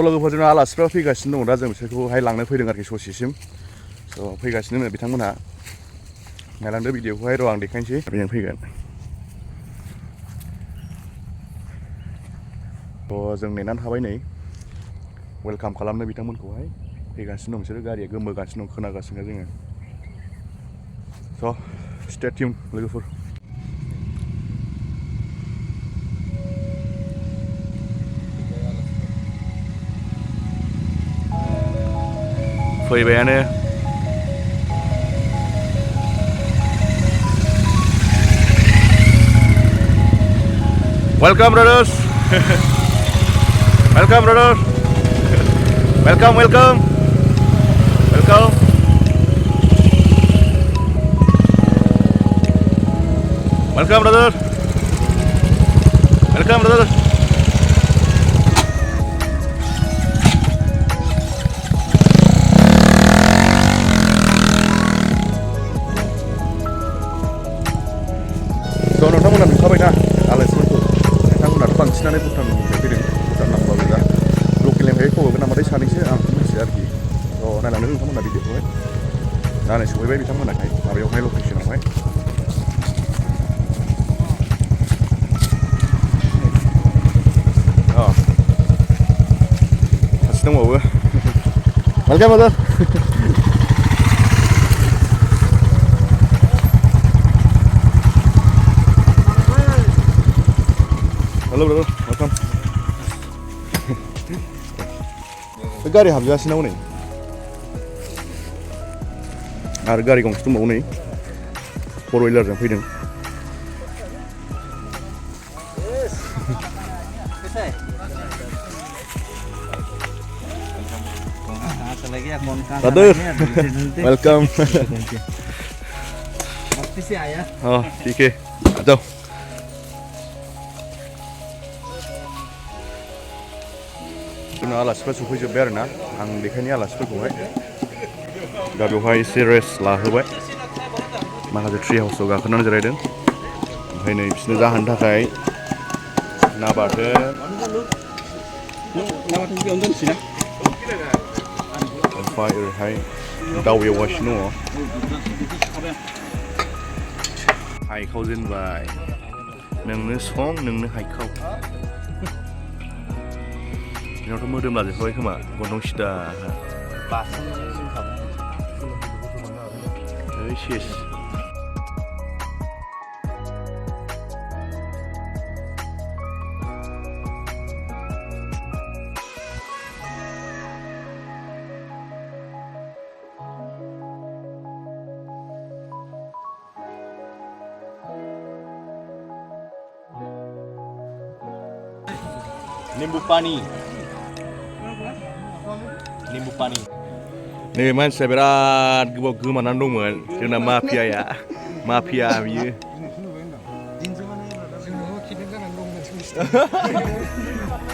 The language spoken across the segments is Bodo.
लोगोफोरजों आलासिफ्रा फैगासिनो दङ दा जों बिसोरखौहाय लांनो फैदों आरोखि ससेसिम फैगासिनो बिथांमोनहा नायलांदो भिडिअखौहाय र' आं देखायनोसै बेजों फैगोन जों नेनानै थाबाय नै वेलकाम खालामनो बिथांमोनखौहाय फैगासिनो दं बिसोरो गारिया गोमोगासिनो दं खोनागासिनो जोङो स' स्टे टिउन लोगोफोर फैबायानो welcome brothers welcome brothers welcome welcome welcome welcome brothers welcome brothers थ' नोंथांमोना नुखाबायना आलासिफोरखौ नोंथांमोनाथ' बांसिनानो भुटाननिफ्राय फैदों भुटान नांबाबो दा लकेलनिफ्राय फैबावगोन नामाथाय सानैसो आं मिथिया आरोखि थ' नायलांदो नोंथांमोना भिडिअखौहाय दा नै सहैबाय बिथांमोनाहाय माबायावहाय लकेसनावहाय सासे दंबावो welcome brother hello brother welcome बे गारि हाबजागासिनो हनै आरो गारि गंसे दंबावो नै फर हुइलारजों फैदों ब्रादार वेलकम ठीक है आ जाओ जोंना आलासिफ्रा सफैजोब्बाय आरोना आं देखायनि आलासिफोरखौहाय दा बेवहाय एसे रेस्ट लाहोबाय माखासे ट्रि हाउसआव गाखोनानै जिरायदों ओमफ्राय नै बिसोरनो जाहोनो थाखाय ना बाथोन ओमफ्राय ओरैहाय दाउ एवगासिनो दङ हायखाव जेनबाय नोंनो सं नोंनो हायखाव बेनावथ' मोदोम लाजोबखाबाय खोमा गन्थं सिदा ओइ सेस निम्बु पानी नैबे मानसिया बिराद गोबाव गोमानानै दंमोन जोंना माफिया बियो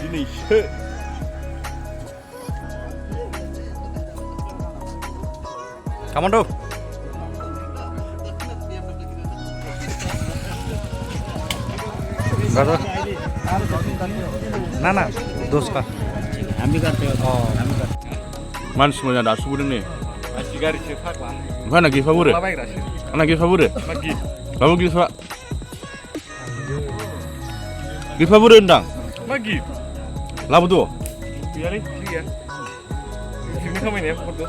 दिनैसो कामान्ड' ब्रादार ना 10 का हामी करते हो मानसि मोजां दासो सफैदों नै ओमफ्राय आंना गिफ्टआ बोरो बाबु गिफ्टआ बोरो होनदां मा गिफ्ट लाबोद' गैयालै गैया गिफ्टनि खामायनाया हरदो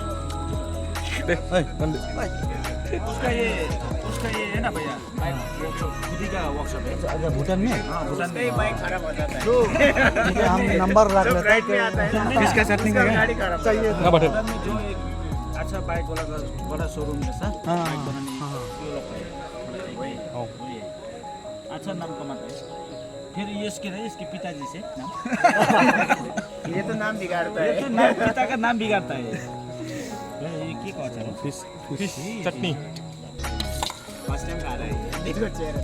दे उसका ये है ना भैया बाइक खुद का वर्कशॉप है अच्छा भूटान में भूटान में बाइक खराब हो जाता है हम नंबर रख लेते हैं किसका सेटिंग है गाड़ी खराब चाहिए ना बटन जो एक अच्छा बाइक वाला बड़ा शोरूम है सर बाइक बनाने वही अच्छा नाम कमाता है फिर ये इसके पिताजी से नाम ये तो नाम बिगाड़ता है ये तो पिता का नाम बिगाड़ता है ये क्या कहता है फिश चटनी फर्स्ट टाइम खा रहा है देखो चेहरा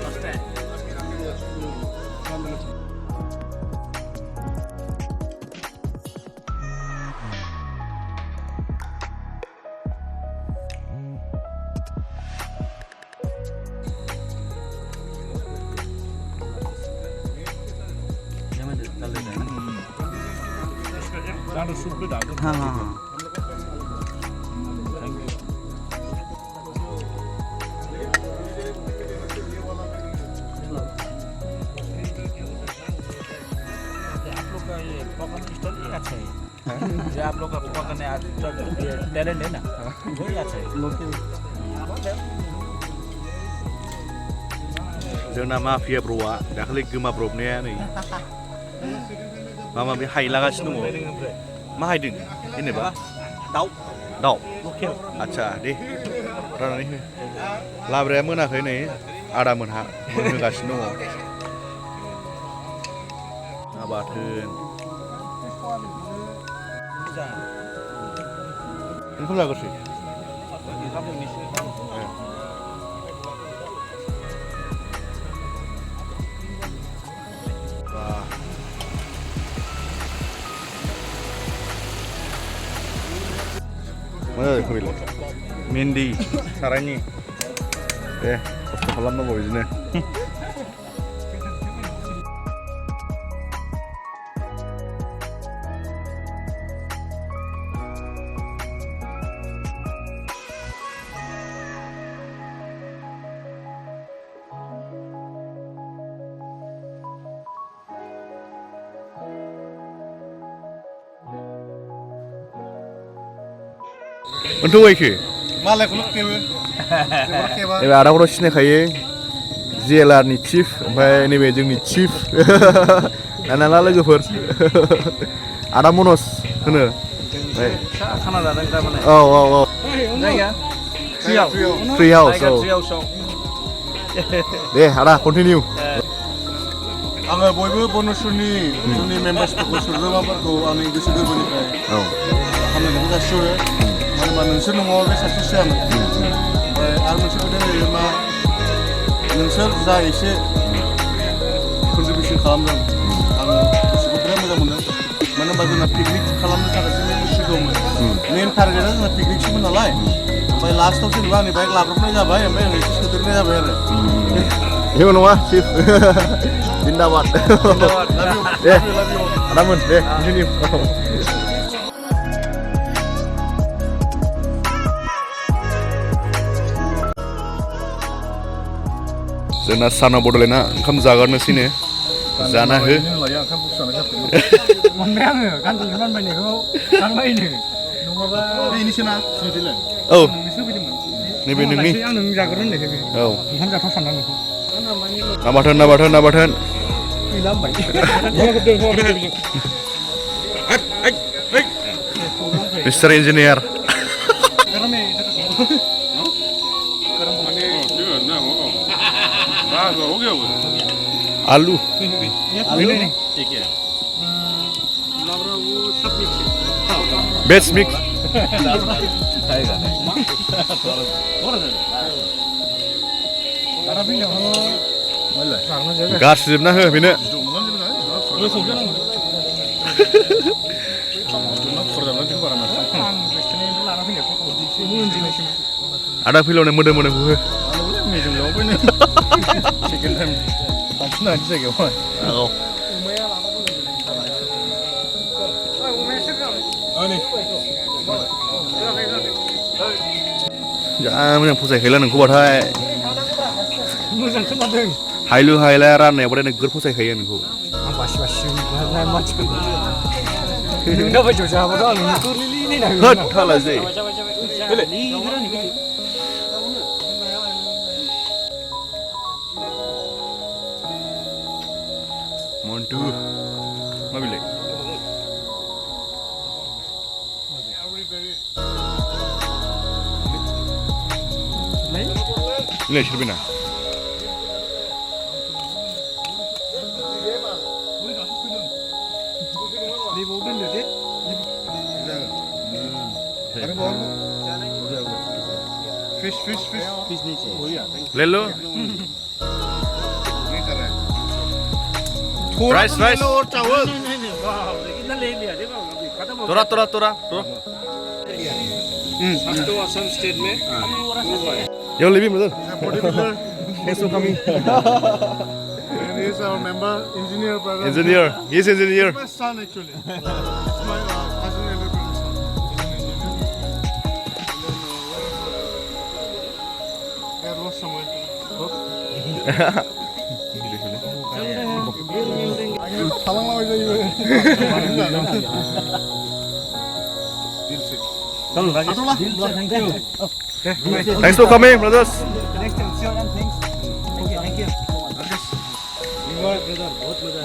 फर्स्ट टाइम हाँ हाँ हाँ जो आप लोग का पकड़ने टैलेंट है ना वही अच्छा है जोंना माफिया ब्र'आ दाखालि गोमाब्रबनाया नै माबा माबि हायलागासिनो दङ मा हायदों जेनेबा दाउ आदसा दे राननानै हो लाब्राया मोनाखै नै आदा मोनहा मोनहोगासिनो दङ ना बाथोन ओंखाम जाग्रोसै मा जादों खबिलाय मेहन्दी सारायनि दे खस्थ' खालामनांगौ बिदिनो Untuk waiki. Malah kalau kewe. Ini ada orang sini kaya GLR ni chief, sampai ini bejeng ni chief. Nana lagi first. Ada monos, kena. खाना जादों तारमाने Oh. जायगा Free house. Deh, ada continue. Angga boybe bonusuni, suni members tu surga apa tu, angin itu sudah boleh kaya. Oh. Kami ni kita surga. Mana nungsur nunggu be satu siam. Arman sebenarnya ma nungsur zai ise contribution kalamdan. Ang sebenarnya macam mana? Mana baru na picnic kalamdan tak sini mesti dong. Main target adalah na picnic sih mana lai. Baik last tahun sih ni baik lapor ni jawab ya, baik ni sesuatu ni jawab ya. Ini mana wah chief? Jindawat. Love you. Arman, deh, continue. जोंना साना बड'लेण्डआ ओंखाम जागारनोसैनो जाना हो मोनबाय आङो गानजों गानबायनायखौ गानबायनो नङाबा Ini sini. औ नोंसो फैदोंमोन नैबे नोंनि आं नों जाग्रो होननायखाय औ ओंखाम जाथाव सानदां नोंखौ ना बाथोन गैला होनबाय मिस्टार इन्जिनियार आलू बेस्ट मिक्स गारसिजोबना हो बेनो आदा फैलावनाय मोदोम मोदोमखौ हो Second time. Langsung aja saya gimana? औ जा मोजां फसायखायोला नोंखौबाथाय मोजां खोनादों हायलु हायला राननायावबाथाय नोगोर फसायखायो नोंखौ आं बासि ओंखारनाय मानसिखौ नों दा बायदियाव जाहाबाथ' आं नोंखौ गोरलैयै नायनो होद थालाजै मन्टु मा बिलाय बिलाय सोरबिना Fish ni sih. ले लो राइस और चावल. तोरा आसाम स्टेट में यो लिभी brother Bodybuilder. Thanks for coming And he is our member engineer brother. Engineer he is engineer My son actually. It's my cousin. Talanlamayı da iyi. Thanks for coming, brothers.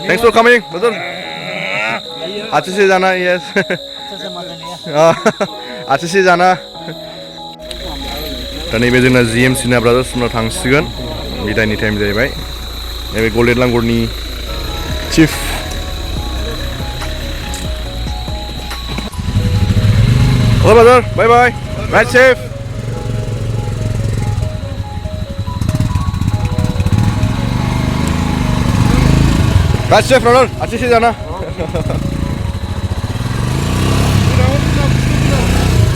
Thanks for coming, brother. अच्छे से जाना, yes. अच्छे से जाना. दा नैबे जोंना GMC ना ब्रादार्स उनाव थांसिगोन. बिदायनि टाइम जाहैबाय. नैबे गल्डेन लांगुरनि chief. Hello, brother. Bye bye. Ride safe. Ride safe, brother. अच्छे से जाना.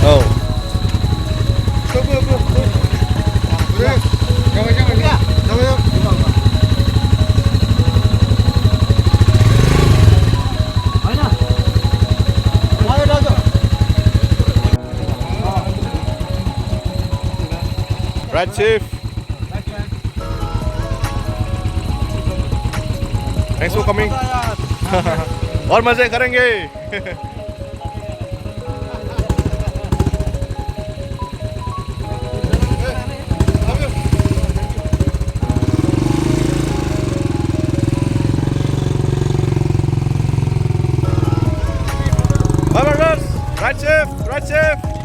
Oh. Ride safe. Thanks for coming. और मजे करेंगे. Bye, brothers. Ride safe. Ride safe.